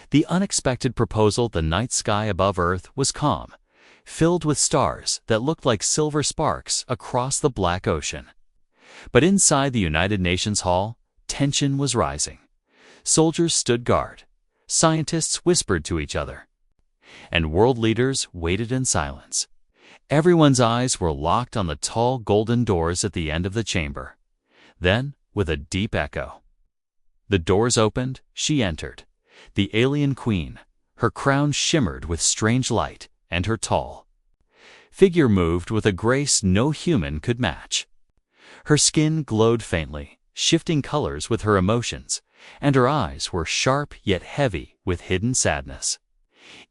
The unexpected proposal, the night sky above Earth was calm, filled with stars that looked like silver sparks across the black ocean. But inside the United Nations Hall, tension was rising. Soldiers stood guard, scientists whispered to each other, and world leaders waited in silence. Everyone's eyes were locked on the tall golden doors at the end of the chamber. Then, with a deep echo, the doors opened, she entered. The alien queen, her crown shimmered with strange light, and her tall figure moved with a grace no human could match. Her skin glowed faintly, shifting colors with her emotions, and her eyes were sharp yet heavy with hidden sadness.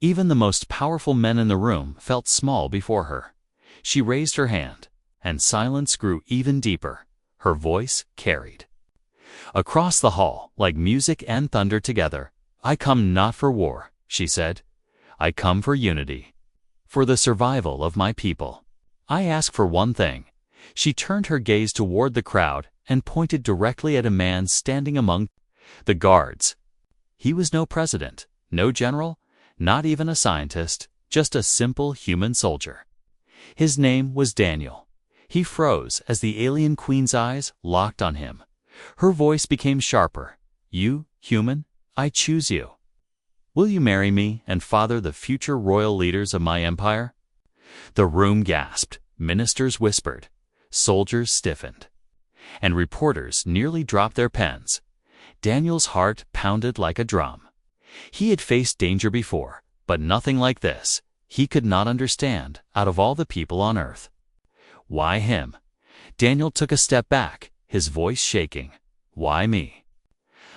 Even the most powerful men in the room felt small before her. She raised her hand, and silence grew even deeper. Her voice carried across the hall like music and thunder together. "I come not for war," she said. "I come for unity, for the survival of my people. I ask for one thing." She turned her gaze toward the crowd and pointed directly at a man standing among the guards. He was no president, no general, not even a scientist, just a simple human soldier. His name was Daniel. He froze as the alien queen's eyes locked on him. Her voice became sharper. "You, human, I choose you. Will you marry me and father the future royal leaders of my empire?" The room gasped, ministers whispered, soldiers stiffened, and reporters nearly dropped their pens. Daniel's heart pounded like a drum. He had faced danger before, but nothing like this. He could not understand, out of all the people on Earth. Why him? Daniel took a step back, his voice shaking. Why me?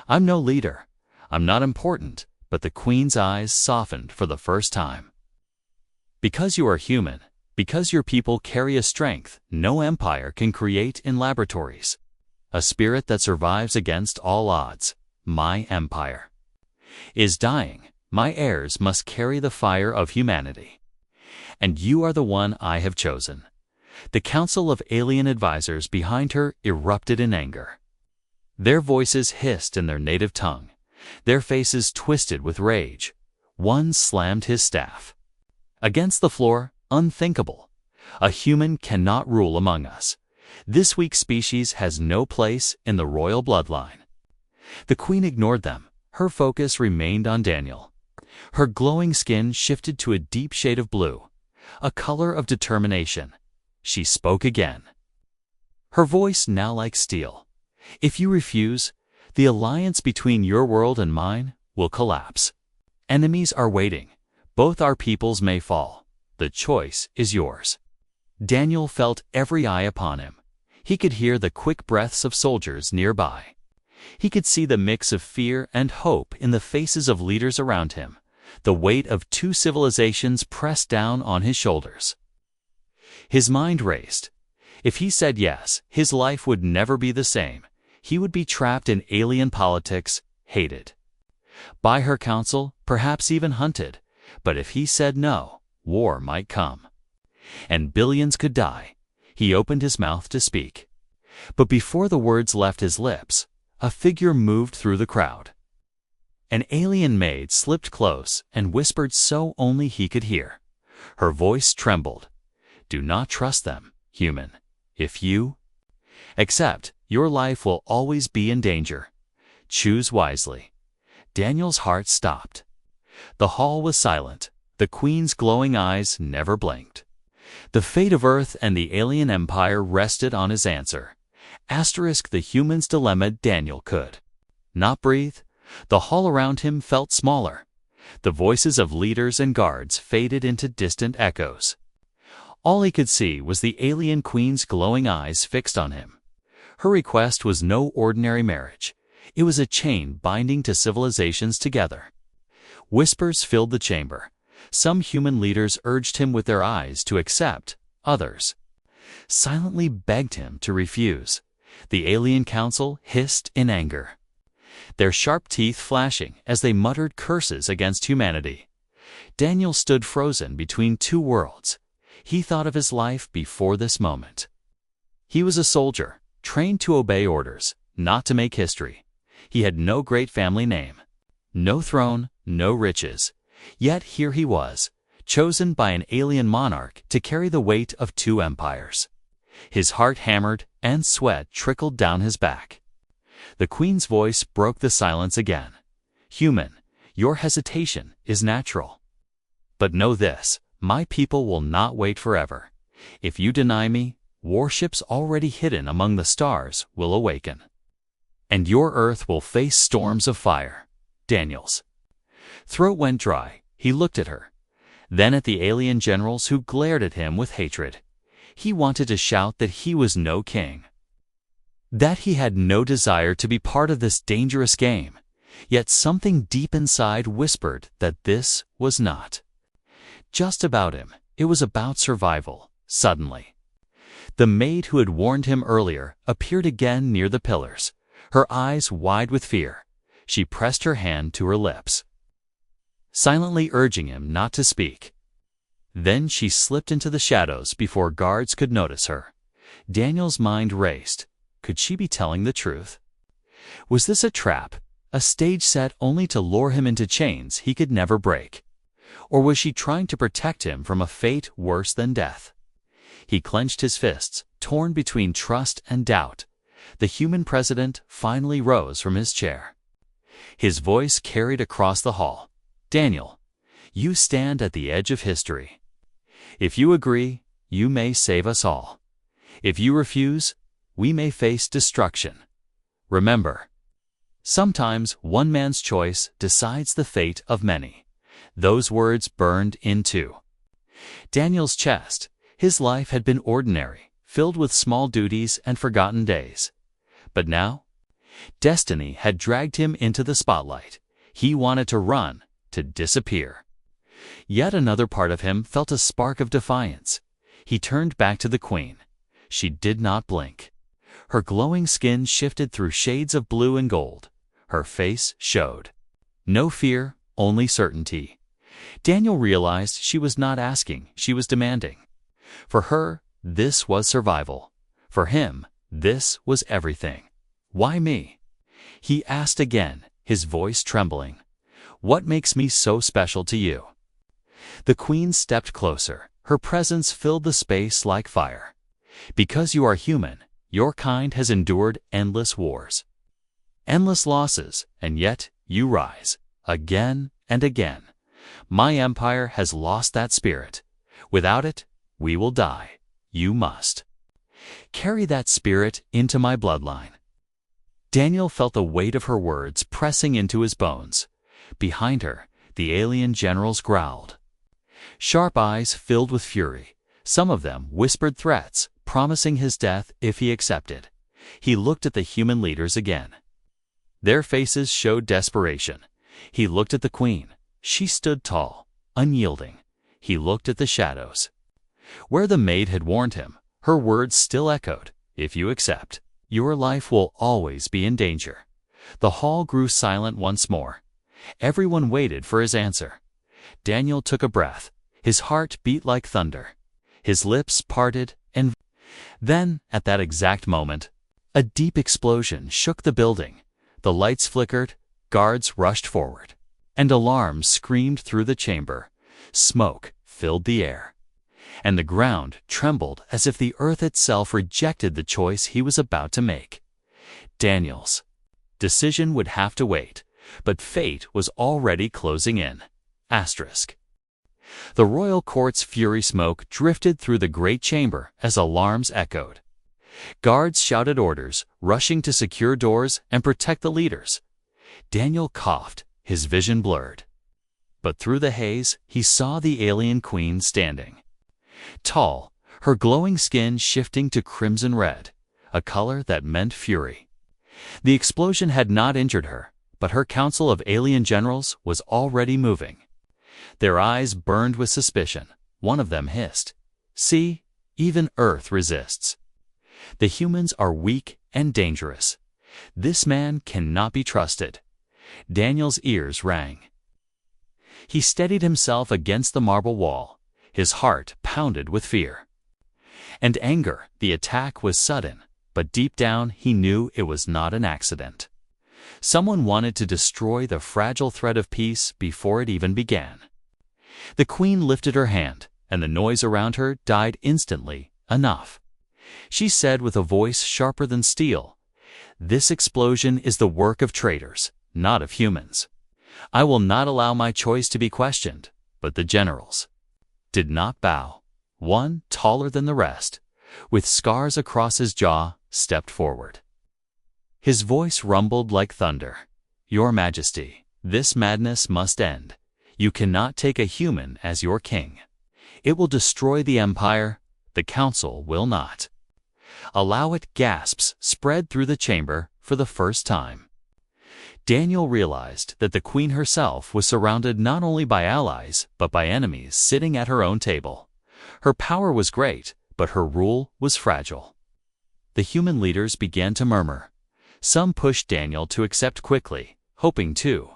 I'm no leader. I'm not important, but the queen's eyes softened for the first time. Because you are human, because your people carry a strength no empire can create in laboratories, a spirit that survives against all odds, my empire is dying. My heirs must carry the fire of humanity. And you are the one I have chosen. The council of alien advisors behind her erupted in anger. Their voices hissed in their native tongue, their faces twisted with rage. One slammed his staff against the floor. Unthinkable. A human cannot rule among us. This weak species has no place in the royal bloodline. The queen ignored them. Her focus remained on Daniel. Her glowing skin shifted to a deep shade of blue, a color of determination. She spoke again, her voice now like steel. "If you refuse, the alliance between your world and mine will collapse. Enemies are waiting. Both our peoples may fall. The choice is yours." Daniel felt every eye upon him. He could hear the quick breaths of soldiers nearby. He could see the mix of fear and hope in the faces of leaders around him. The weight of two civilizations pressed down on his shoulders. His mind raced. If he said yes, his life would never be the same. He would be trapped in alien politics, hated by her council, perhaps even hunted. But if he said no, war might come, and billions could die. He opened his mouth to speak. But before the words left his lips, a figure moved through the crowd. An alien maid slipped close and whispered so only he could hear. Her voice trembled. "Do not trust them, human. If you accept, your life will always be in danger. Choose wisely." Daniel's heart stopped. The hall was silent. The queen's glowing eyes never blinked. The fate of Earth and the alien empire rested on his answer. The human's dilemma. Daniel could not breathe. The hall around him felt smaller. The voices of leaders and guards faded into distant echoes. All he could see was the alien queen's glowing eyes fixed on him. Her request was no ordinary marriage. It was a chain binding two civilizations together. Whispers filled the chamber. Some human leaders urged him with their eyes to accept. Others silently begged him to refuse. The alien council hissed in anger, their sharp teeth flashing as they muttered curses against humanity. Daniel stood frozen between two worlds. He thought of his life before this moment. He was a soldier, trained to obey orders, not to make history. He had no great family name, no throne, no riches. Yet here he was, chosen by an alien monarch to carry the weight of 2 empires. His heart hammered and sweat trickled down his back. The queen's voice broke the silence again. "Human, your hesitation is natural. But know this, my people will not wait forever. If you deny me, warships already hidden among the stars will awaken. And your earth will face storms of fire." Daniel's throat went dry. He looked at her, then at the alien generals who glared at him with hatred. He wanted to shout that he was no king, that he had no desire to be part of this dangerous game, yet something deep inside whispered that this was not just about him. It was about survival. Suddenly, the maid who had warned him earlier appeared again near the pillars, her eyes wide with fear. She pressed her hand to her lips, silently urging him not to speak. Then she slipped into the shadows before guards could notice her. Daniel's mind raced. Could she be telling the truth? Was this a trap, a stage set only to lure him into chains he could never break? Or was she trying to protect him from a fate worse than death? He clenched his fists, torn between trust and doubt. The human president finally rose from his chair. His voice carried across the hall. "Daniel, you stand at the edge of history. If you agree, you may save us all. If you refuse, we may face destruction. Remember, sometimes one man's choice decides the fate of many." Those words burned into Daniel's chest. His life had been ordinary, filled with small duties and forgotten days. But now, destiny had dragged him into the spotlight. He wanted to run, to disappear. Yet another part of him felt a spark of defiance. He turned back to the queen. She did not blink. Her glowing skin shifted through shades of blue and gold. Her face showed no fear, only certainty. Daniel realized she was not asking, she was demanding. For her, this was survival. For him, this was everything. "Why me?" he asked again, his voice trembling. "What makes me so special to you?" The queen stepped closer. Her presence filled the space like fire. "Because you are human, your kind has endured endless wars, endless losses, and yet you rise, again and again. My empire has lost that spirit. Without it, we will die. You must carry that spirit into my bloodline." Daniel felt the weight of her words pressing into his bones. Behind her, the alien generals growled. Sharp eyes filled with fury. Some of them whispered threats, promising his death if he accepted. He looked at the human leaders again. Their faces showed desperation. He looked at the queen. She stood tall, unyielding. He looked at the shadows. Where the maid had warned him, her words still echoed. "If you accept, your life will always be in danger." The hall grew silent once more. Everyone waited for his answer. Daniel took a breath. His heart beat like thunder. His lips parted, and then, at that exact moment, a deep explosion shook the building. The lights flickered, guards rushed forward, and alarms screamed through the chamber. Smoke filled the air, and the ground trembled as if the earth itself rejected the choice he was about to make. Daniel's decision would have to wait, but fate was already closing in. Asterisk. The royal court's fury smoke drifted through the great chamber as alarms echoed. Guards shouted orders, rushing to secure doors and protect the leaders. Daniel coughed, his vision blurred. But through the haze, he saw the alien queen standing. Tall, her glowing skin shifting to crimson red, a color that meant fury. The explosion had not injured her, but her council of alien generals was already moving. Their eyes burned with suspicion. One of them hissed, "See, even Earth resists. The humans are weak and dangerous. This man cannot be trusted." Daniel's ears rang. He steadied himself against the marble wall. His heart pounded with fear and anger. The attack was sudden, but deep down he knew it was not an accident. Someone wanted to destroy the fragile thread of peace before it even began. The queen lifted her hand, and the noise around her died instantly. Enough. She said with a voice sharper than steel, "This explosion is the work of traitors, not of humans. I will not allow my choice to be questioned." But the generals did not bow. One, taller than the rest, with scars across his jaw, stepped forward. His voice rumbled like thunder. "Your Majesty, this madness must end. You cannot take a human as your king. It will destroy the empire. The council will not allow it." Gasps spread through the chamber for the first time. Daniel realized that the queen herself was surrounded not only by allies, but by enemies sitting at her own table. Her power was great, but her rule was fragile. The human leaders began to murmur. Some pushed Daniel to accept quickly, hoping to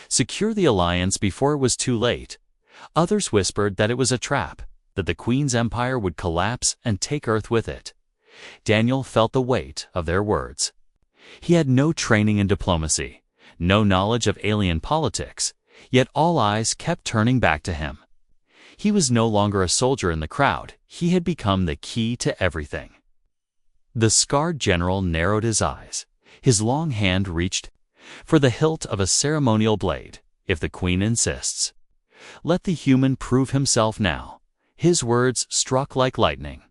secure the alliance before it was too late. Others whispered that it was a trap, that the queen's empire would collapse and take Earth with it. Daniel felt the weight of their words. He had no training in diplomacy, no knowledge of alien politics, yet all eyes kept turning back to him. He was no longer a soldier in the crowd. He had become the key to everything. The scarred general narrowed his eyes. His long hand reached for the hilt of a ceremonial blade. "If the queen insists, let the human prove himself now." His words struck like lightning.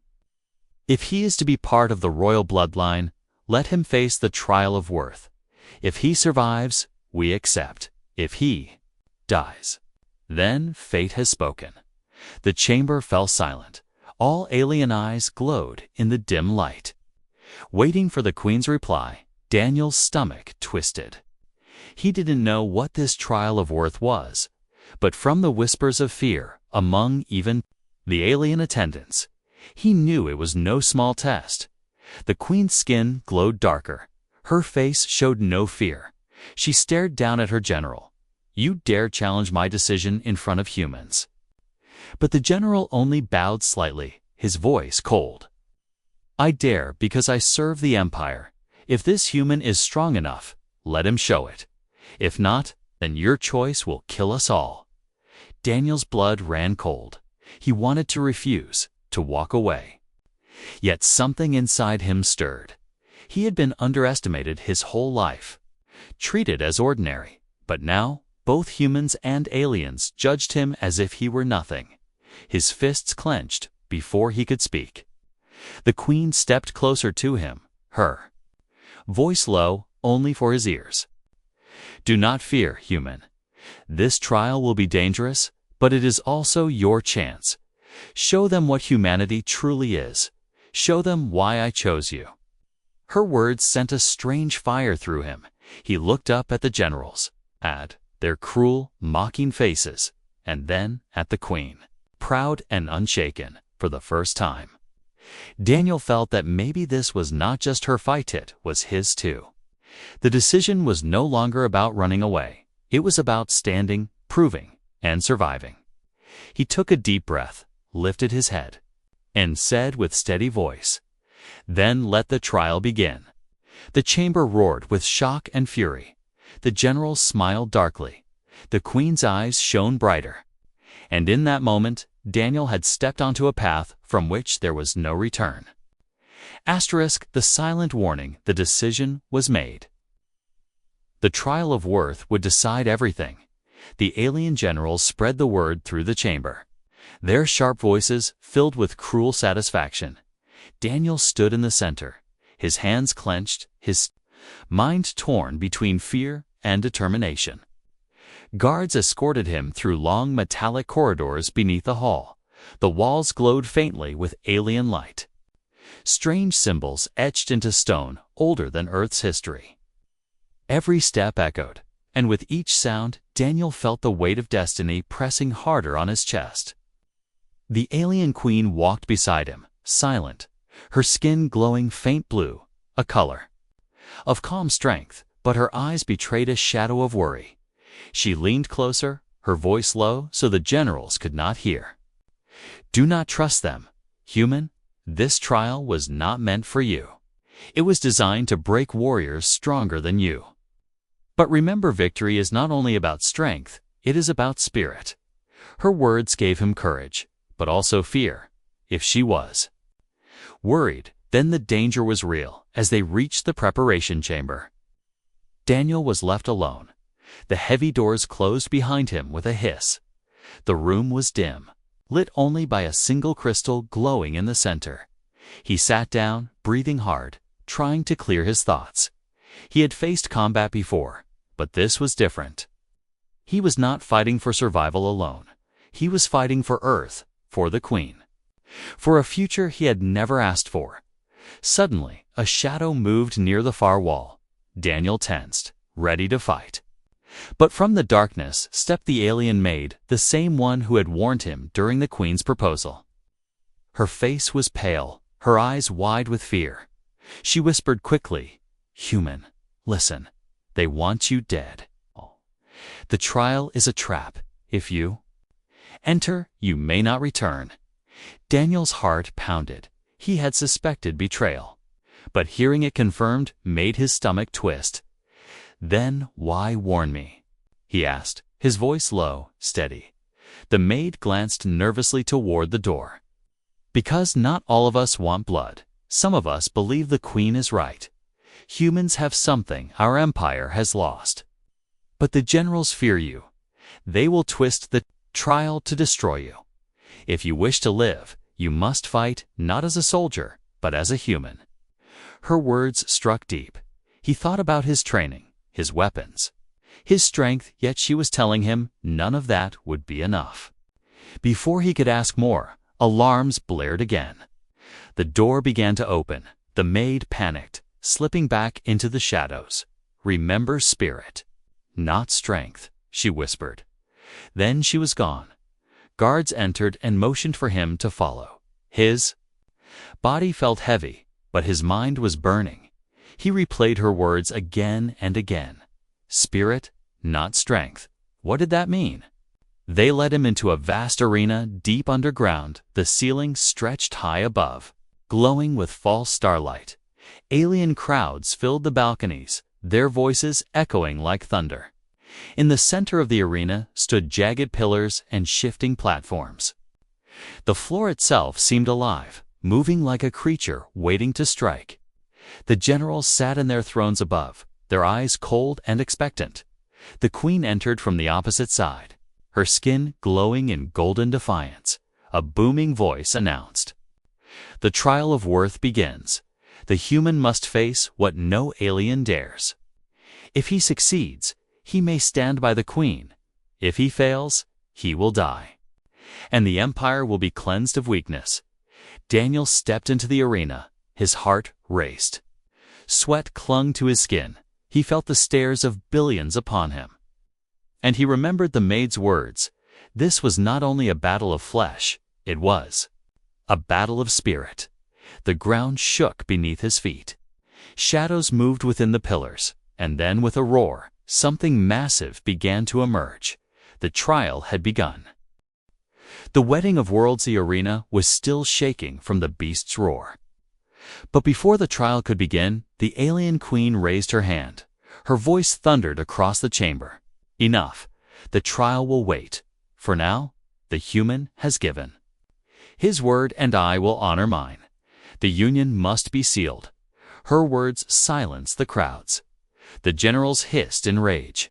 "If he is to be part of the royal bloodline, let him face the trial of worth. If he survives, we accept. If he dies, then fate has spoken." The chamber fell silent. All alien eyes glowed in the dim light. Waiting for the queen's reply, Daniel's stomach twisted. He didn't know what this trial of worth was, but from the whispers of fear among even the alien attendants, he knew it was no small test. The queen's skin glowed darker. Her face showed no fear. She stared down at her general. "You dare challenge my decision in front of humans?" But the general only bowed slightly, his voice cold. "I dare because I serve the empire. If this human is strong enough, let him show it. If not, then your choice will kill us all." Daniel's blood ran cold. He wanted to refuse, to walk away. Yet something inside him stirred. He had been underestimated his whole life, treated as ordinary, but now both humans and aliens judged him as if he were nothing. His fists clenched before he could speak. The queen stepped closer to him, her voice low, only for his ears. "Do not fear, human. This trial will be dangerous, but it is also your chance. Show them what humanity truly is. Show them why I chose you." Her words sent a strange fire through him. He looked up at the generals, at their cruel, mocking faces, and then at the queen, proud and unshaken, for the first time. Daniel felt that maybe this was not just her fight, it was his too. The decision was no longer about running away. It was about standing, proving, and surviving. He took a deep breath, lifted his head, and said with steady voice, "Then let the trial begin." The chamber roared with shock and fury. The generals smiled darkly. The queen's eyes shone brighter. And in that moment, Daniel had stepped onto a path from which there was no return. The silent warning, the decision was made. The trial of worth would decide everything. The alien generals spread the word through the chamber, their sharp voices filled with cruel satisfaction. Daniel stood in the center, his hands clenched, his mind torn between fear and determination. Guards escorted him through long metallic corridors beneath the hall. The walls glowed faintly with alien light. Strange symbols etched into stone, older than Earth's history. Every step echoed, and with each sound, Daniel felt the weight of destiny pressing harder on his chest. The alien queen walked beside him, silent, her skin glowing faint blue, a color of calm strength, but her eyes betrayed a shadow of worry. She leaned closer, her voice low so the generals could not hear. "Do not trust them, human. This trial was not meant for you. It was designed to break warriors stronger than you." But remember, victory is not only about strength, it is about spirit. Her words gave him courage, but also fear, if she was worried. Then the danger was real as they reached the preparation chamber. Daniel was left alone. The heavy doors closed behind him with a hiss. The room was dim, lit only by a single crystal glowing in the center. He sat down, breathing hard, trying to clear his thoughts. He had faced combat before, but this was different. He was not fighting for survival alone. He was fighting for Earth, for the Queen, for a future he had never asked for. Suddenly, a shadow moved near the far wall. Daniel tensed, ready to fight. But from the darkness stepped the alien maid, the same one who had warned him during the Queen's proposal. Her face was pale, her eyes wide with fear. She whispered quickly, "Human, listen. They want you dead. The trial is a trap. If you enter, you may not return." Daniel's heart pounded. He had suspected betrayal, but hearing it confirmed made his stomach twist. "Then why warn me?" he asked, his voice low, steady. The maid glanced nervously toward the door. "Because not all of us want blood. Some of us believe the Queen is right. Humans have something our empire has lost. But the generals fear you. They will twist the trial to destroy you. If you wish to live, you must fight not as a soldier, but as a human." Her words struck deep. He thought about his training, his weapons, his strength, yet she was telling him none of that would be enough. Before he could ask more, alarms blared again. The door began to open. The maid panicked, slipping back into the shadows. "Remember spirit, not strength," she whispered. Then she was gone. Guards entered and motioned for him to follow. His body felt heavy, but his mind was burning. He replayed her words again and again. Spirit, not strength. What did that mean? They led him into a vast arena deep underground, the ceiling stretched high above, glowing with false starlight. Alien crowds filled the balconies, their voices echoing like thunder. In the center of the arena stood jagged pillars and shifting platforms. The floor itself seemed alive, moving like a creature waiting to strike. The generals sat in their thrones above, their eyes cold and expectant. The Queen entered from the opposite side, her skin glowing in golden defiance. A booming voice announced, "The trial of worth begins. The human must face what no alien dares. If he succeeds, he may stand by the Queen. If he fails, he will die. And the empire will be cleansed of weakness." Daniel stepped into the arena. His heart raced. Sweat clung to his skin. He felt the stares of billions upon him. And he remembered the maid's words. This was not only a battle of flesh, it was a battle of spirit. The ground shook beneath his feet. Shadows moved within the pillars, and then with a roar, something massive began to emerge. The trial had begun. The wedding of worlds, the arena was still shaking from the beast's roar. But before the trial could begin, the alien queen raised her hand. Her voice thundered across the chamber. "Enough. The trial will wait. For now, the human has given his word and I will honor mine. The union must be sealed." Her words silenced the crowds. The generals hissed in rage.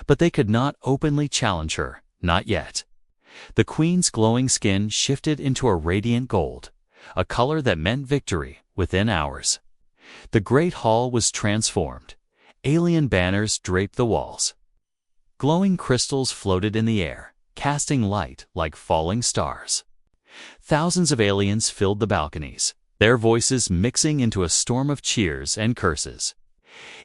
But they could not openly challenge her, not yet. The Queen's glowing skin shifted into a radiant gold, a color that meant victory within hours. The great hall was transformed. Alien banners draped the walls. Glowing crystals floated in the air, casting light like falling stars. Thousands of aliens filled the balconies, their voices mixing into a storm of cheers and curses.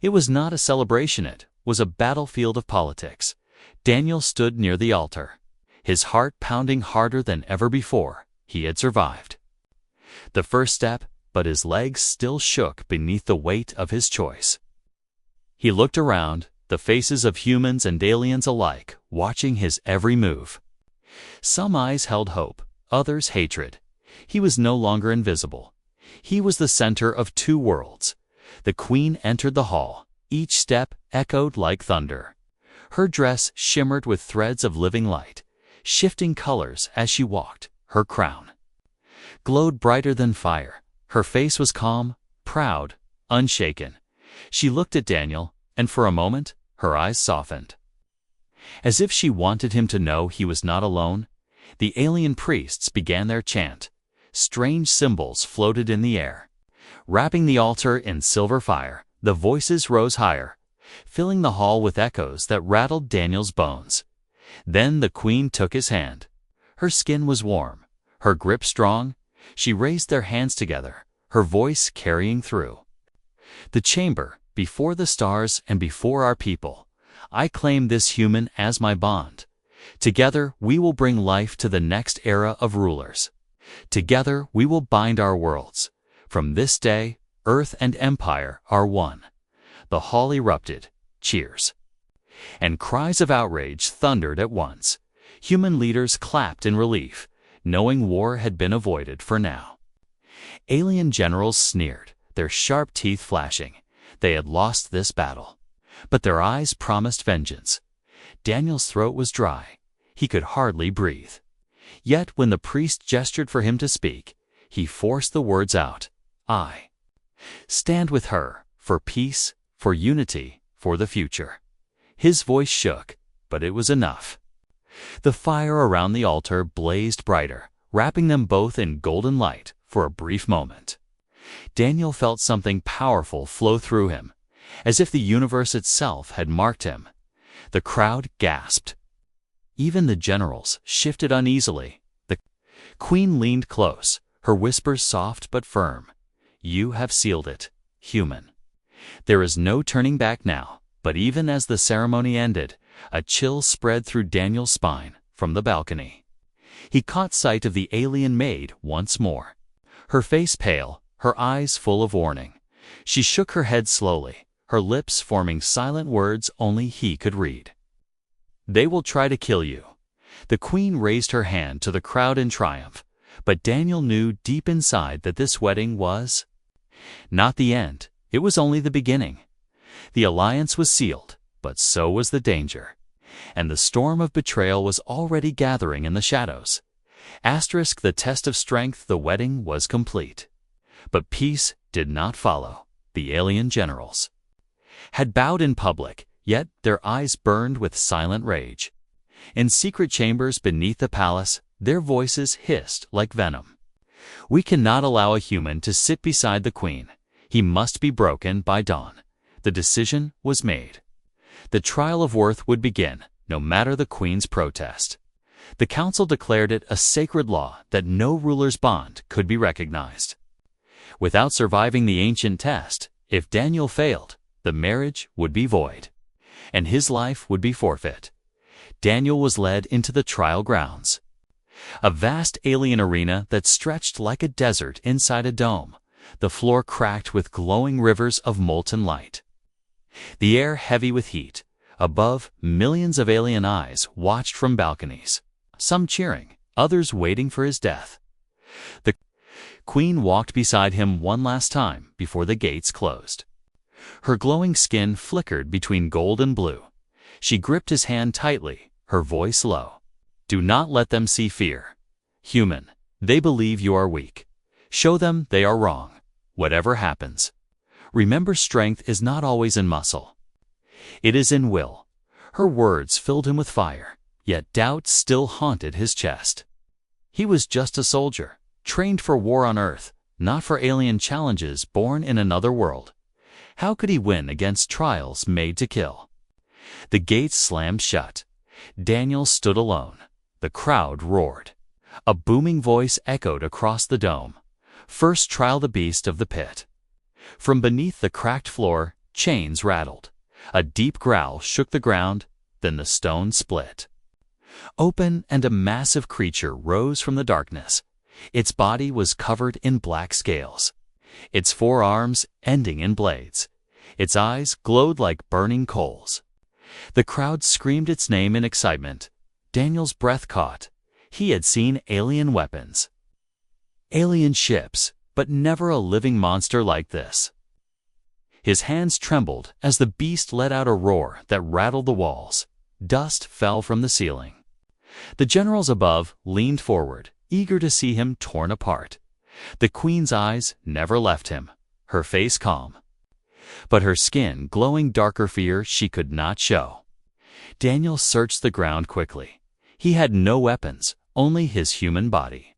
It was not a celebration, it was a battlefield of politics. Daniel stood near the altar, his heart pounding harder than ever before. He had survived the first step, but his legs still shook beneath the weight of his choice. He looked around, the faces of humans and aliens alike, watching his every move. Some eyes held hope, others hatred. He was no longer invisible. He was the center of two worlds. The Queen entered the hall, Each step echoed like thunder. Her dress shimmered with threads of living light, shifting colors as she walked. Her crown glowed brighter than fire. Her face was calm, proud, unshaken. She looked at Daniel, and for a moment, her eyes softened. As if she wanted him to know he was not alone, the alien priests began their chant. Strange symbols floated in the air. Wrapping the altar in silver fire, the voices rose higher, filling the hall with echoes that rattled Daniel's bones. Then the queen took his hand. Her skin was warm, her grip strong. She raised their hands together, her voice carrying through the chamber. Before the stars and before our people, I claim this human as my bond. Together we will bring life to the next era of rulers. Together we will bind our worlds. From this day, Earth and Empire are one. The hall erupted. Cheers and cries of outrage thundered at once. Human leaders clapped in relief, knowing war had been avoided for now. Alien generals sneered, their sharp teeth flashing. They had lost this battle, but their eyes promised vengeance. Daniel's throat was dry. He could hardly breathe. Yet when the priest gestured for him to speak, he forced the words out. I stand with her, for peace, for unity, for the future. His voice shook, but it was enough. The fire around the altar blazed brighter, wrapping them both in golden light for a brief moment. Daniel felt something powerful flow through him, as if the universe itself had marked him. The crowd gasped. Even the generals shifted uneasily. The queen leaned close, her whispers soft but firm. You have sealed it, human. There is no turning back now. But even as the ceremony ended, a chill spread through Daniel's spine from the balcony. He caught sight of the alien maid once more. Her face pale, her eyes full of warning. She shook her head slowly, her lips forming silent words only he could read. They will try to kill you. The queen raised her hand to the crowd in triumph, but Daniel knew deep inside that this wedding was not the end. It was only the beginning. The alliance was sealed, but so was the danger. And the storm of betrayal was already gathering in the shadows. The test of strength, the wedding was complete. But peace did not follow. The alien generals had bowed in public, yet their eyes burned with silent rage. In secret chambers beneath the palace, their voices hissed like venom. We cannot allow a human to sit beside the queen. He must be broken by dawn. The decision was made. The trial of worth would begin, no matter the queen's protest. The council declared it a sacred law that no ruler's bond could be recognized. Without surviving the ancient test, if Daniel failed, the marriage would be void, and his life would be forfeit. Daniel was led into the trial grounds, a vast alien arena that stretched like a desert inside a dome, the floor cracked with glowing rivers of molten light. The air heavy with heat. Above, millions of alien eyes watched from balconies, some cheering, others waiting for his death. The queen walked beside him one last time before the gates closed. Her glowing skin flickered between gold and blue. She gripped his hand tightly, her voice low. Do not let them see fear. Human, they believe you are weak. Show them they are wrong. Whatever happens, remember, strength is not always in muscle. It is in will. Her words filled him with fire, yet doubt still haunted his chest. He was just a soldier, trained for war on Earth, not for alien challenges born in another world. How could he win against trials made to kill? The gates slammed shut. Daniel stood alone. The crowd roared. A booming voice echoed across the dome. First trial the beast of the pit. From beneath the cracked floor, chains rattled. A deep growl shook the ground, then the stone split open and a massive creature rose from the darkness. Its body was covered in black scales, its forearms ending in blades. Its eyes glowed like burning coals. The crowd screamed its name in excitement. Daniel's breath caught. He had seen alien weapons, alien ships, but never a living monster like this. His hands trembled as the beast let out a roar that rattled the walls. Dust fell from the ceiling. The generals above leaned forward, eager to see him torn apart. The queen's eyes never left him, her face calm, but her skin glowing darker fear she could not show. Daniel searched the ground quickly. He had no weapons, only his human body.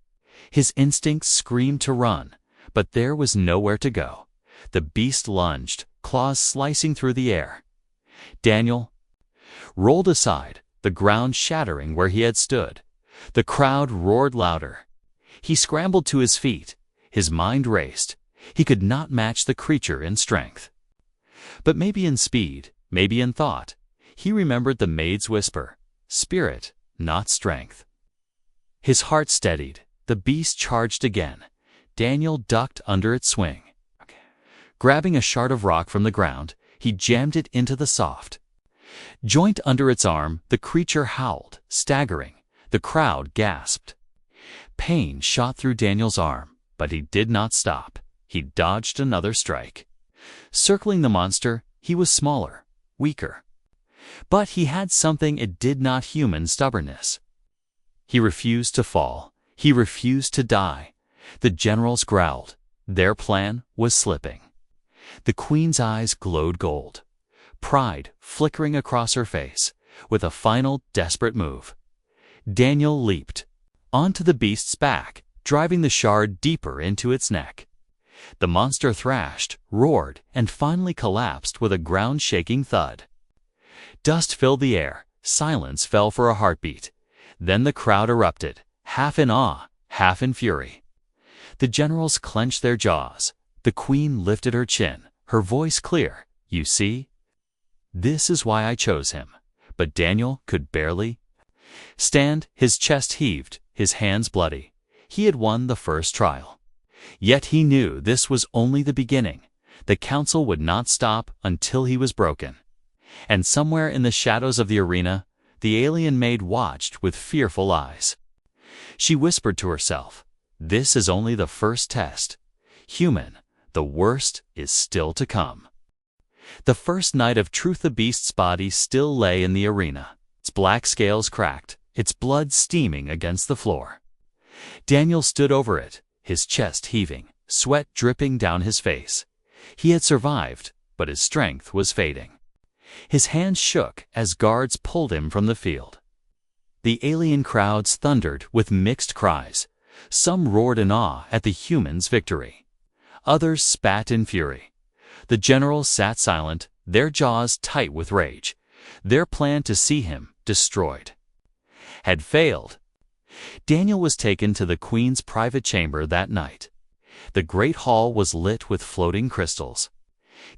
His instincts screamed to run, but there was nowhere to go. The beast lunged, claws slicing through the air. Daniel rolled aside, the ground shattering where he had stood. The crowd roared louder. He scrambled to his feet. His mind raced. He could not match the creature in strength. But maybe in speed, maybe in thought. He remembered the maid's whisper, spirit, not strength. His heart steadied. The beast charged again. Daniel ducked under its swing. Grabbing a shard of rock from the ground, he jammed it into the soft joint under its arm. The creature howled, staggering. The crowd gasped. Pain shot through Daniel's arm, but he did not stop. He dodged another strike. Circling the monster, he was smaller, weaker. But he had something it did not: human stubbornness. He refused to fall. He refused to die. The generals growled. Their plan was slipping. The queen's eyes glowed gold, pride flickering across her face. With a final desperate move, Daniel leaped onto the beast's back, driving the shard deeper into its neck. The monster thrashed, roared, and finally collapsed with a ground-shaking thud. Dust filled the air. Silence fell for a heartbeat. Then the crowd erupted, half in awe, half in fury. The generals clenched their jaws. The queen lifted her chin, her voice clear. You see? This is why I chose him. But Daniel could barely stand. His chest heaved, his hands bloody. He had won the first trial. Yet he knew this was only the beginning. The council would not stop until he was broken. And somewhere in the shadows of the arena, the alien maid watched with fearful eyes. She whispered to herself, "This is only the first test. Human, the worst is still to come." The first night of truth, the beast's body still lay in the arena. Its black scales cracked, its blood steaming against the floor. Daniel stood over it, his chest heaving, sweat dripping down his face. He had survived, but his strength was fading. His hands shook as guards pulled him from the field. The alien crowds thundered with mixed cries. Some roared in awe at the human's victory. Others spat in fury. The generals sat silent, their jaws tight with rage. Their plan to see him destroyed had failed. Daniel was taken to the queen's private chamber that night. The great hall was lit with floating crystals.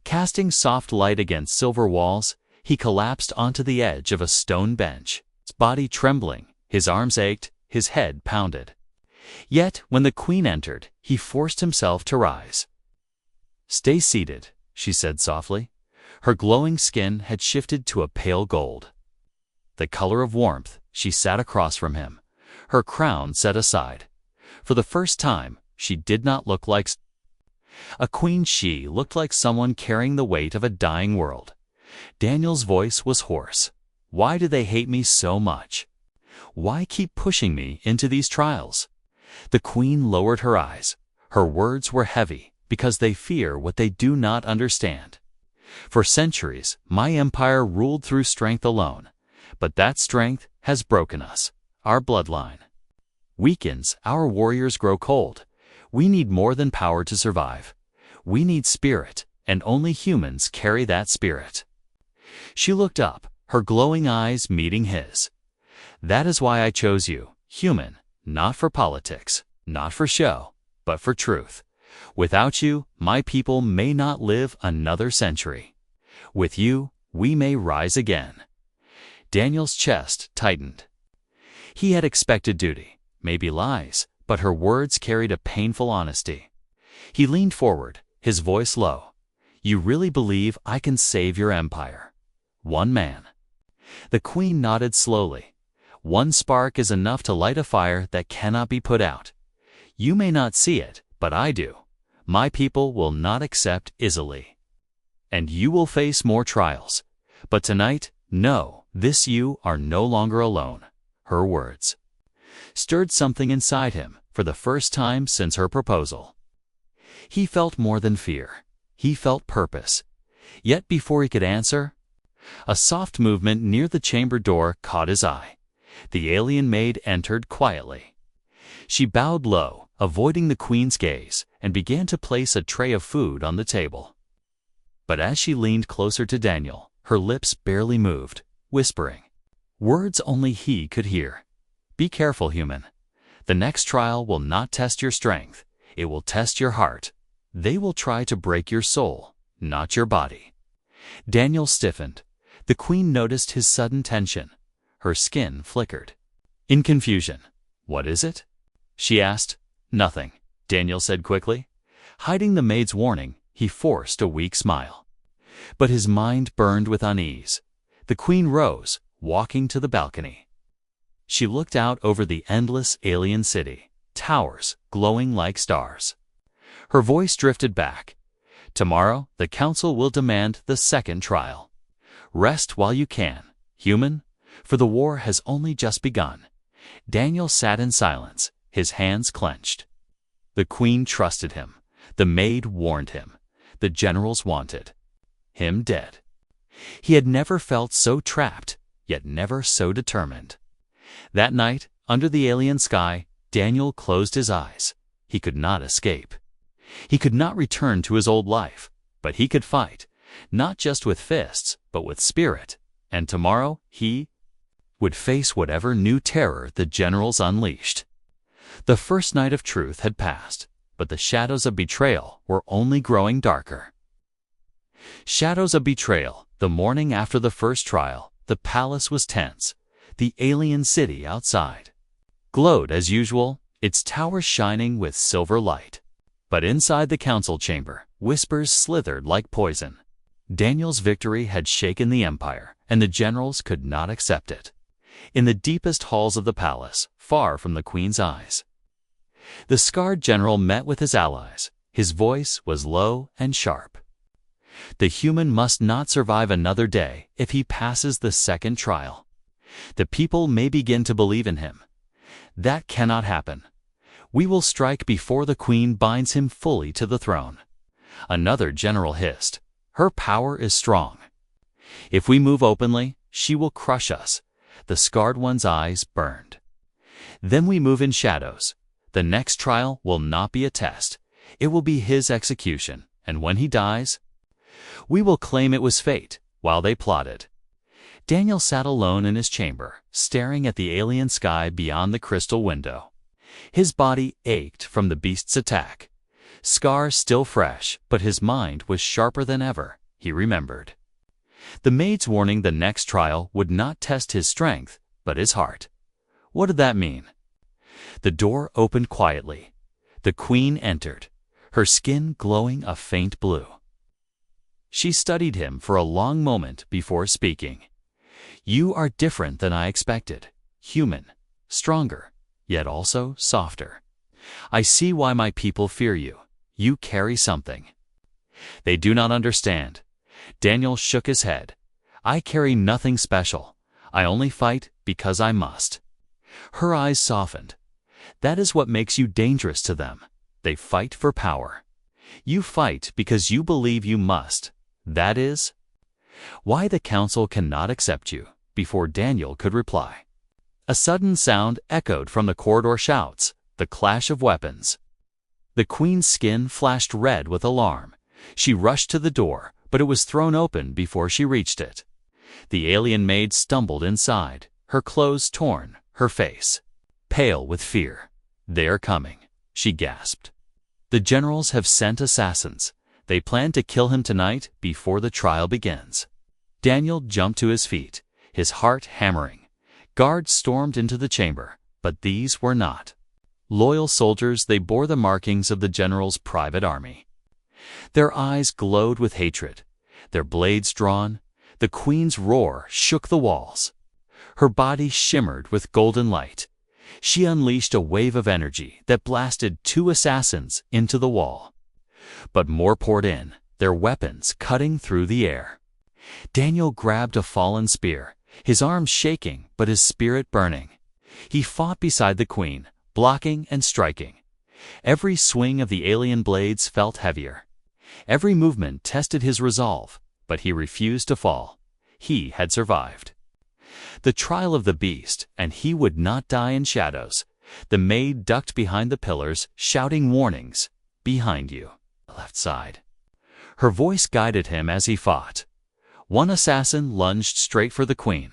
Casting soft light against silver walls, he collapsed onto the edge of a stone bench, his body trembling, his arms ached, his head pounded. Yet, when the queen entered, he forced himself to rise. "Stay seated," she said softly. Her glowing skin had shifted to a pale gold. The color of warmth, she sat across from him, her crown set aside. For the first time, she did not look like a queen. She looked like someone carrying the weight of a dying world. Daniel's voice was hoarse. "Why do they hate me so much? Why keep pushing me into these trials?" The queen lowered her eyes. Her words were heavy, because they fear what they do not understand. "For centuries, my empire ruled through strength alone, but that strength has broken us. Our bloodline weakens, our warriors grow cold. We need more than power to survive. We need spirit, and only humans carry that spirit." She looked up, her glowing eyes meeting his. "That is why I chose you, human, not for politics, not for show, but for truth. Without you, my people may not live another century. With you, we may rise again." Daniel's chest tightened. He had expected duty, maybe lies, but her words carried a painful honesty. He leaned forward, his voice low. "You really believe I can save your empire? One man." The queen nodded slowly. "One spark is enough to light a fire that cannot be put out. You may not see it, but I do. My people will not accept easily." and you will face more trials. But tonight, no, you are no longer alone. Her words stirred something inside him for the first time since her proposal. He felt more than fear. He felt purpose. Yet before he could answer, a soft movement near the chamber door caught his eye. The alien maid entered quietly. She bowed low, avoiding the queen's gaze, and began to place a tray of food on the table. But as she leaned closer to Daniel, her lips barely moved, whispering words only he could hear. "Be careful, human. The next trial will not test your strength. It will test your heart. They will try to break your soul, not your body." Daniel stiffened. The queen noticed his sudden tension. Her skin flickered. In confusion, "What is it?" she asked. "Nothing," Daniel said quickly. Hiding the maid's warning, he forced a weak smile. But his mind burned with unease. The queen rose, walking to the balcony. She looked out over the endless alien city, towers glowing like stars. Her voice drifted back. "Tomorrow, the council will demand the second trial. Rest while you can, human, for the war has only just begun." Daniel sat in silence, his hands clenched. The queen trusted him. The maid warned him. The generals wanted him dead. He had never felt so trapped, yet never so determined. That night, under the alien sky, Daniel closed his eyes. He could not escape. He could not return to his old life, but he could fight, not just with fists, but with spirit. And tomorrow he would face whatever new terror the generals unleashed. The first night of truth had passed, but the shadows of betrayal were only growing darker. Shadows of betrayal. The morning after the first trial, the palace was tense. The alien city outside glowed as usual, its towers shining with silver light. But inside the council chamber, whispers slithered like poison. Daniel's victory had shaken the empire, and the generals could not accept it. In the deepest halls of the palace, far from the queen's eyes, the scarred general met with his allies. His voice was low and sharp. The human must not survive another day if he passes the second trial. The people may begin to believe in him. That cannot happen. We will strike before the queen binds him fully to the throne. Another general hissed. Her power is strong. If we move openly, she will crush us. The scarred one's eyes burned. Then we move in shadows. The next trial will not be a test. It will be his execution, and when he dies, we will claim it was fate while they plotted. Daniel sat alone in his chamber, staring at the alien sky beyond the crystal window. His body ached from the beast's attack. Scars still fresh, but his mind was sharper than ever, he remembered. The maid's warning the next trial would not test his strength, but his heart. What did that mean? The door opened quietly. The queen entered, her skin glowing a faint blue. She studied him for a long moment before speaking. "You are different than I expected. Human, stronger, yet also softer. I see why my people fear you. You carry something they do not understand." Daniel shook his head. "I carry nothing special. I only fight because I must." Her eyes softened. "That is what makes you dangerous to them. They fight for power. You fight because you believe you must. That is why the council cannot accept you." Before Daniel could reply, a sudden sound echoed from the corridor. Shouts, the clash of weapons. The queen's skin flashed red with alarm. She rushed to the door, but it was thrown open before she reached it. The alien maid stumbled inside, her clothes torn, her face pale with fear. "They are coming," she gasped. "The generals have sent assassins. They plan to kill him tonight before the trial begins." Daniel jumped to his feet, his heart hammering. Guards stormed into the chamber, but these were not loyal soldiers. They bore the markings of the general's private army. Their eyes glowed with hatred, their blades drawn. The queen's roar shook the walls. Her body shimmered with golden light. She unleashed a wave of energy that blasted 2 assassins into the wall. But more poured in. their weapons cutting through the air. Daniel grabbed a fallen spear, his arms shaking but his spirit burning. He fought beside the queen, blocking and striking. Every swing of the alien blades felt heavier. Every movement tested his resolve, but he refused to fall. He had survived the trial of the beast, and he would not die in shadows. The maid ducked behind the pillars, shouting warnings. "Behind you, left side." Her voice guided him as he fought. One assassin lunged straight for the queen.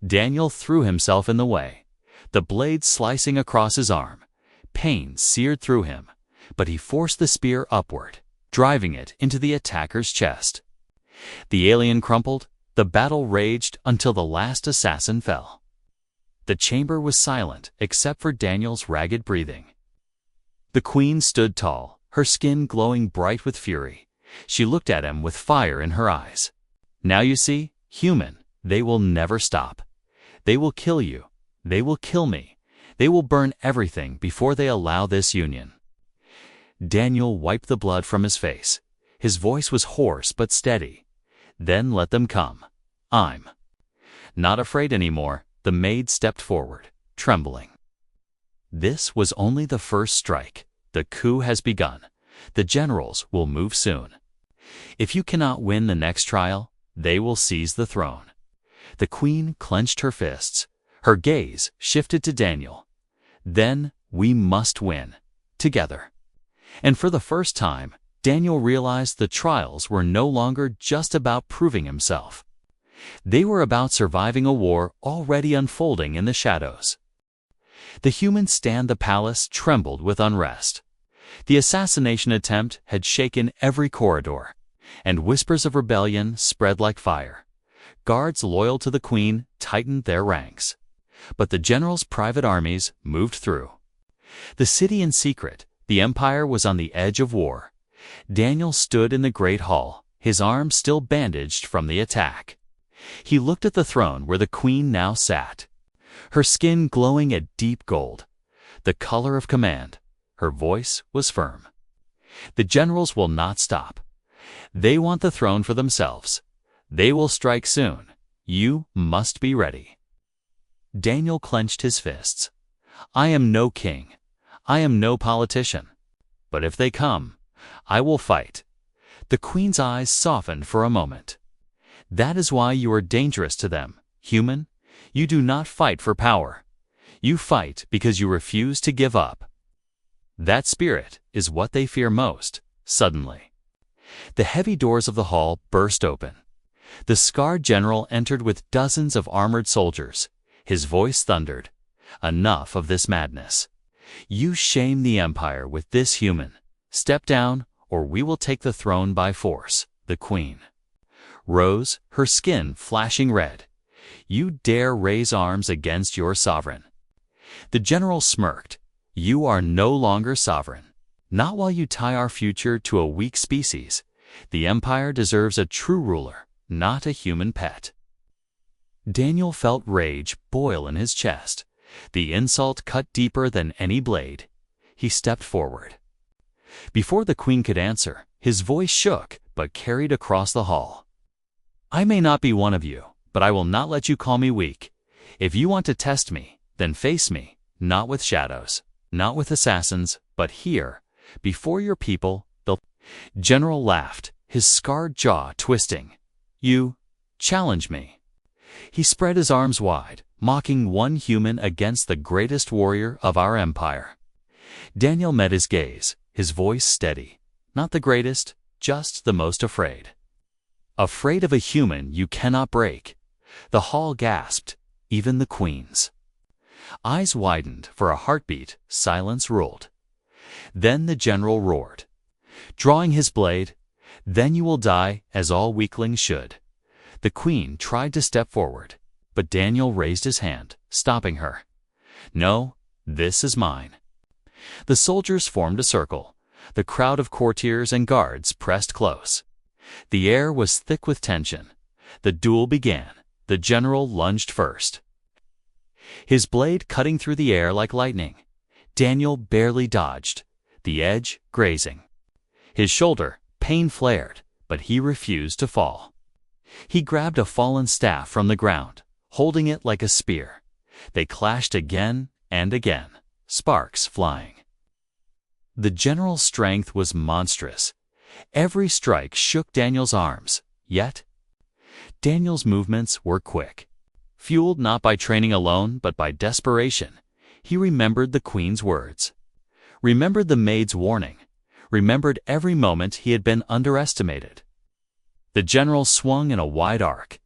Daniel threw himself in the way, the blade slicing across his arm. Pain seared through him, but he forced the spear upward, driving it into the attacker's chest. The alien crumpled. The battle raged until the last assassin fell. The chamber was silent except for Daniel's ragged breathing. The queen stood tall, her skin glowing bright with fury. She looked at him with fire in her eyes. "Now you see, human, they will never stop. They will kill you. They will kill me. They will burn everything before they allow this union." Daniel wiped the blood from his face. His voice was hoarse but steady. "Then let them come. I'm not afraid anymore." The maid stepped forward, trembling. This was only the first strike. The coup has begun. The generals will move soon. If you cannot win the next trial, they will seize the throne. The queen clenched her fists. Her gaze shifted to Daniel. "Then we must win, together." And for the first time, Daniel realized the trials were no longer just about proving himself. They were about surviving a war already unfolding in the shadows. The humans stand the palace trembled with unrest. The assassination attempt had shaken every corridor, and whispers of rebellion spread like fire. Guards loyal to the queen tightened their ranks. But the general's private armies moved through. The city in secret, the empire was on the edge of war. Daniel stood in the great hall, his arms still bandaged from the attack. He looked at the throne where the queen now sat, her skin glowing a deep gold, the color of command. Her voice was firm. "The generals will not stop. They want the throne for themselves. They will strike soon. You must be ready." Daniel clenched his fists. "I am no king. I am no politician. But if they come, I will fight." The queen's eyes softened for a moment. "That is why you are dangerous to them, human. You do not fight for power. You fight because you refuse to give up." That spirit is what they fear most. Suddenly, the heavy doors of the hall burst open. The scarred general entered with dozens of armored soldiers. His voice thundered, "Enough of this madness. You shame the empire with this human. Step down, or we will take the throne by force." The queen rose, her skin flashing red. "You dare raise arms against your sovereign?" The general smirked. "You are no longer sovereign. Not while you tie our future to a weak species. The empire deserves a true ruler, not a human pet." Daniel felt rage boil in his chest. The insult cut deeper than any blade. He stepped forward. Before the queen could answer, his voice shook but carried across the hall. "I may not be one of you, but I will not let you call me weak. If you want to test me, then face me, not with shadows, not with assassins, but here, before your people." The general laughed, his scarred jaw twisting. "You challenge me?" He spread his arms wide, mocking one human against the greatest warrior of our empire. Daniel met his gaze, his voice steady. "Not the greatest, just the most afraid." "Afraid of a human you cannot break." The hall gasped, even the queen's eyes widened. For a heartbeat, silence ruled. Then the general roared, drawing his blade, "Then you will die as all weaklings should." The queen tried to step forward, but Daniel raised his hand, stopping her. "No, this is mine." The soldiers formed a circle. The crowd of courtiers and guards pressed close. The air was thick with tension. The duel began. The general lunged first, his blade cutting through the air like lightning. Daniel barely dodged, the edge grazing his shoulder. Pain flared. but he refused to fall. He grabbed a fallen staff from the ground, holding it like a spear. They clashed again and again, sparks flying. The general's strength was monstrous. Every strike shook Daniel's arms, yet Daniel's movements were quick. Fueled not by training alone, but by desperation, he remembered the queen's words, remembered the maid's warning, remembered every moment he had been underestimated. The general swung in a wide arc.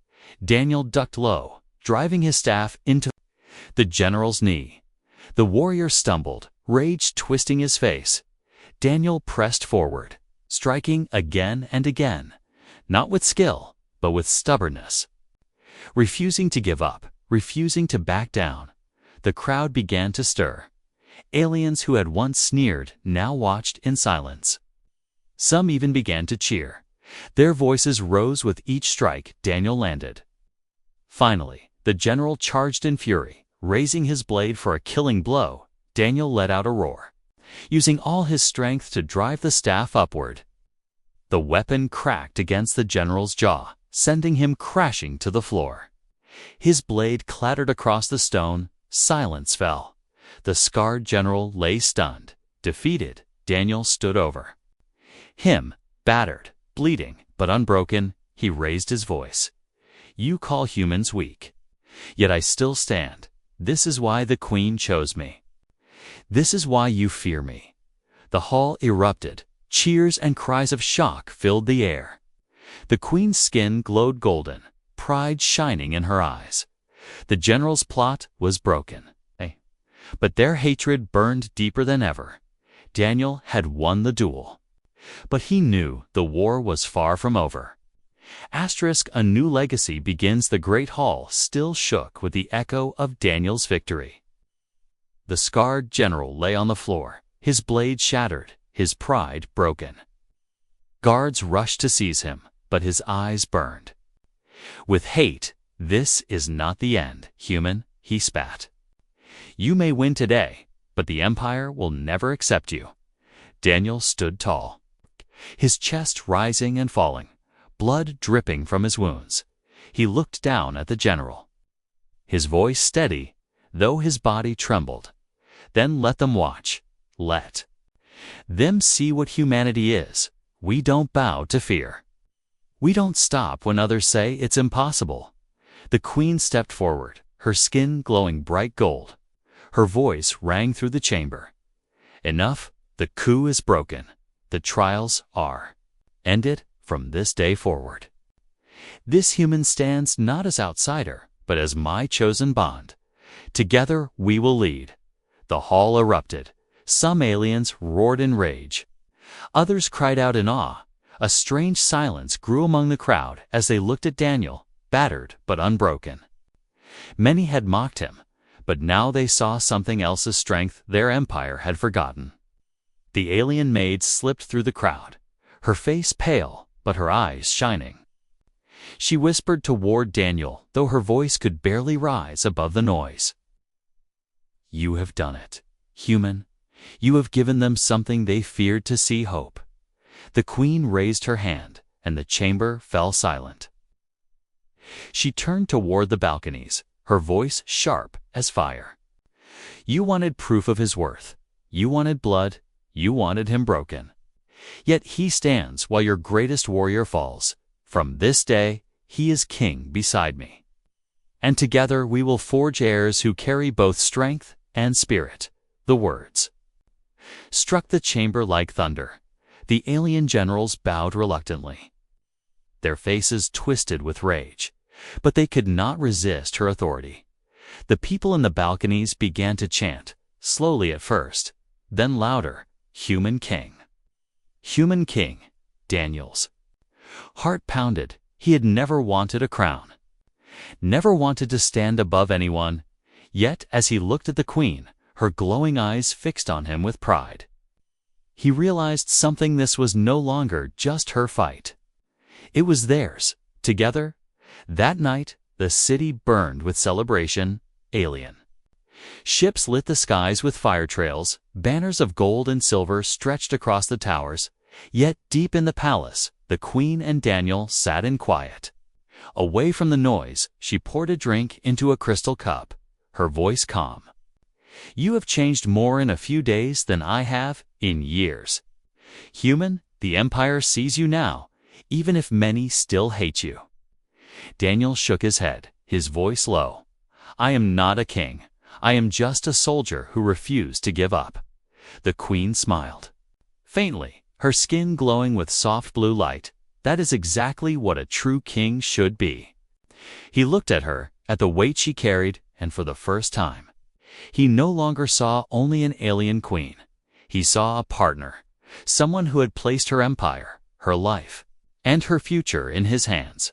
Daniel ducked low, driving his staff into the general's knee. The warrior stumbled, rage twisting his face. Daniel pressed forward, striking again and again, not with skill, but with stubbornness. Refusing to give up, refusing to back down, the crowd began to stir. Aliens who had once sneered now watched in silence. Some even began to cheer. Their voices rose with each strike Daniel landed. Finally, the general charged in fury, raising his blade for a killing blow. Daniel let out a roar, using all his strength to drive the staff upward. The weapon cracked against the general's jaw, sending him crashing to the floor. His blade clattered across the stone. Silence fell. The scarred general lay stunned. Defeated, Daniel stood over him, battered, bleeding, but unbroken. He raised his voice. "You call humans weak. Yet I still stand. This is why the queen chose me. This is why you fear me." The hall erupted. Cheers and cries of shock filled the air. The queen's skin glowed golden, pride shining in her eyes. The general's plot was broken. But their hatred burned deeper than ever. Daniel had won the duel. But he knew the war was far from over. A new legacy begins. The great hall still shook with the echo of Daniel's victory. The scarred general lay on the floor, his blade shattered, his pride broken. Guards rushed to seize him, but his eyes burned. With hate, "This is not the end, human," he spat. "You may win today, but the Empire will never accept you." Daniel stood tall, his chest rising and falling, blood dripping from his wounds. He looked down at the general, his voice steady, though his body trembled. "Then let them watch. Let them see what humanity is. We don't bow to fear. We don't stop when others say it's impossible." The queen stepped forward, her skin glowing bright gold. Her voice rang through the chamber. "Enough. The coup is broken. The trials are ended from this day forward. This human stands not as outsider, but as my chosen bond. Together we will lead." The hall erupted. Some aliens roared in rage. Others cried out in awe. A strange silence grew among the crowd as they looked at Daniel, battered but unbroken. Many had mocked him, but now they saw something else's strength their empire had forgotten. The alien maid slipped through the crowd, her face pale, but her eyes shining. She whispered toward Daniel, though her voice could barely rise above the noise. "You have done it, human. You have given them something they feared to see, hope." The queen raised her hand, and the chamber fell silent. She turned toward the balconies, her voice sharp as fire. "You wanted proof of his worth. You wanted blood. You wanted him broken. Yet he stands while your greatest warrior falls. From this day, he is king beside me. And together we will forge heirs who carry both strength and spirit." The words struck the chamber like thunder. The alien generals bowed reluctantly, their faces twisted with rage, but they could not resist her authority. The people in the balconies began to chant, slowly at first, then louder, "Human King." Human King, Daniel's heart pounded. He had never wanted a crown, never wanted to stand above anyone. Yet as he looked at the queen, her glowing eyes fixed on him with pride, he realized something. This was no longer just her fight. It was theirs, together. That night, the city burned with celebration. Alien ships lit the skies with fire trails. Banners of gold and silver stretched across the towers. Yet deep in the palace, the queen and Daniel sat in quiet. Away from the noise, she poured a drink into a crystal cup, her voice calm. "You have changed more in a few days than I have in years. Human, the Empire sees you now, even if many still hate you." Daniel shook his head, his voice low. "I am not a king. I am just a soldier who refused to give up." The queen smiled. Faintly, her skin glowing with soft blue light. "That is exactly what a true king should be." He looked at her, at the weight she carried, and for the first time, he no longer saw only an alien queen. He saw a partner, someone who had placed her empire, her life, and her future in his hands.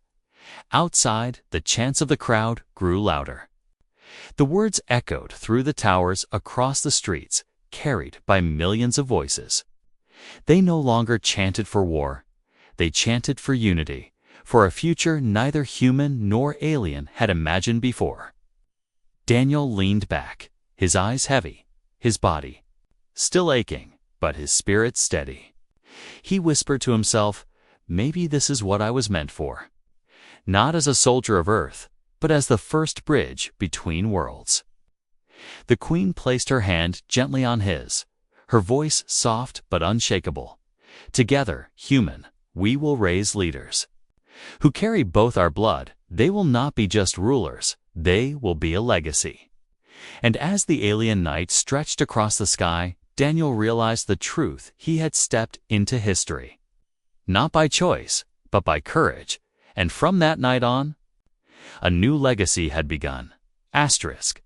Outside, the chants of the crowd grew louder. The words echoed through the towers, across the streets, carried by millions of voices. They no longer chanted for war. They chanted for unity, for a future neither human nor alien had imagined before. Daniel leaned back, his eyes heavy, his body still aching, but his spirit steady. He whispered to himself, "Maybe this is what I was meant for. Not as a soldier of Earth, but as the first bridge between worlds." The queen placed her hand gently on his, her voice soft but unshakable. "Together, human, we will raise leaders who carry both our blood. They will not be just rulers, they will be a legacy." And as the alien night stretched across the sky, Daniel realized the truth. He had stepped into history. Not by choice, but by courage. And from that night on, a new legacy had begun. Asterisk.